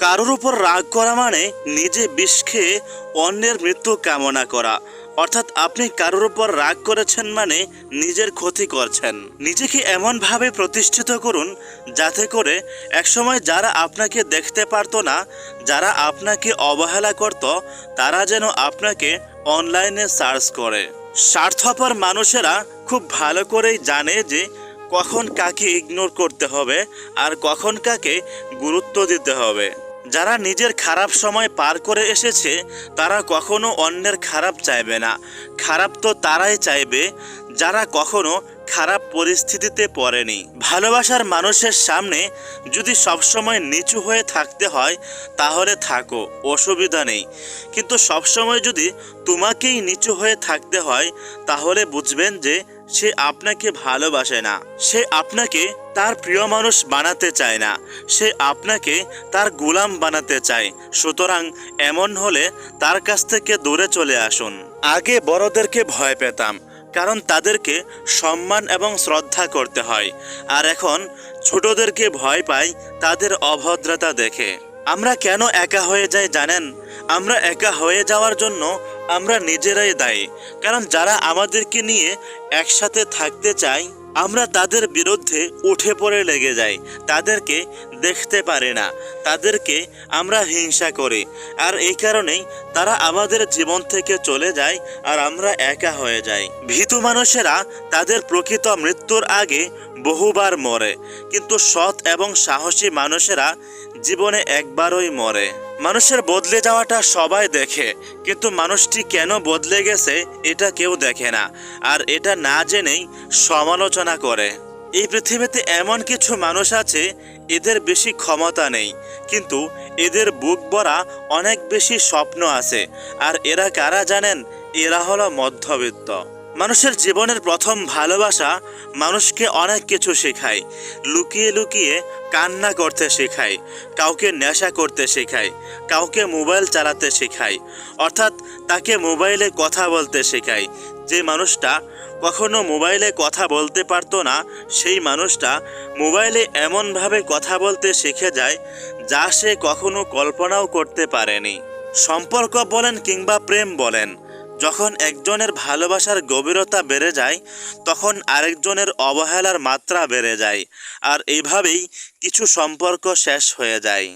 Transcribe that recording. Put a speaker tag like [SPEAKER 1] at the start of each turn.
[SPEAKER 1] কারোর উপর রাগ করা মানে নিজে বিষ খেয়ে অন্যের মৃত্যু কামনা করা। অর্থাৎ আপনি কারোর উপর রাগ করেছেন মানে নিজের ক্ষতি করছেন। নিজেকে এমনভাবে প্রতিষ্ঠিত করুন যাতে করে একসময় যারা আপনাকে দেখতে পারতো না, যারা আপনাকে অবহেলা করত, তারা যেন আপনাকে অনলাইনে সার্চ করে। স্বার্থপর মানুষেরা খুব ভালো করেই জানে যে কখন কাকে ইগনোর করতে হবে আর কখন কাকে গুরুত্ব দিতে হবে। যারা নিজের খারাপ সময় পার করে এসেছে তারা কখনো অন্যের খারাপ চাইবে না। খারাপ তো তারাই চাইবে যারা কখনো খারাপ পরিস্থিতিতে পড়েনি। ভালোবাসার মানুষের সামনে যদি সবসময় নিচু হয়ে থাকতে হয় তাহলে থাকো, অসুবিধা নেই। কিন্তু সবসময় যদি তোমাকেই নিচু হয়ে থাকতে হয় তাহলে বুঝবেন যে সে আপনাকে ভালোবাসে না। সে আপনাকে তার প্রিয় মানুষ বানাতে চায় না, সে আপনাকে তার গোলাম বানাতে চায়। সুতরাং এমন হলে তার কাছ থেকে দূরে চলে আসুন। আগে বড়দেরকে ভয় পেতাম, কারণ তাদেরকে সম্মান এবং শ্রদ্ধা করতে হয়। আর এখন ছোটদেরকে ভয় পাই তাদের অভদ্রতা দেখে। আমরা কেন একা হয়ে যাই জানেন? আমরা একা হয়ে যাওয়ার জন্য আমরা নিজেরাই দায়ী। কারণ যারা আমাদেরকে নিয়ে একসাথে থাকতে চায় আমরা তাদের বিরুদ্ধে উঠে পড়ে লেগে যাই, তাদেরকে দেখতে পারি না, তাদেরকে আমরা হিংসা করি। আর এই কারণেই তারা আমাদের জীবন থেকে চলে যায় আর আমরা একা হয়ে যাই। ভীতু মানুষেরা তাদের প্রকৃত মৃত্যুর আগে বহুবার মরে, কিন্তু সৎ এবং সাহসী মানুষেরা জীবনে একবারই মরে। মানুষের বদলে যাওয়াটা সবাই দেখে, কিন্তু মানুষটি কেন বদলে গেছে এটা কেউ দেখে না, আর এটা না জেনেই সমালোচনা করে। এই পৃথিবীতে এমন কিছু মানুষ আছে এদের বেশি ক্ষমতা নেই, কিন্তু এদের বুক ভরা অনেক বেশি স্বপ্ন আছে। আর এরা কারা জানেন? এরা হলো মধ্যবিত্ত। মানুষের জীবনের প্রথম ভালোবাসা মানুষকে অনেক কিছু শেখায়। লুকিয়ে লুকিয়ে কান্না করতে শেখায়, কাউকে নেশা করতে শেখায়, কাউকে মোবাইল চালাতে শেখায়, অর্থাৎ তাকে মোবাইলে কথা বলতে শেখায়। যে মানুষটা কখনো মোবাইলে কথা বলতে পারতো না সেই মানুষটা মোবাইলে এমনভাবে কথা বলতে শিখে যায় যা সে কখনো কল্পনাও করতে পারেনি। সম্পর্ক বলেন কিংবা প্রেম বলেন, যখন একজনের ভালোবাসার গভীরতা বেড়ে যায় তখন আরেকজনের অবহেলার মাত্রা বেড়ে যায়, আর এইভাবেই কিছু সম্পর্ক শেষ হয়ে যায়।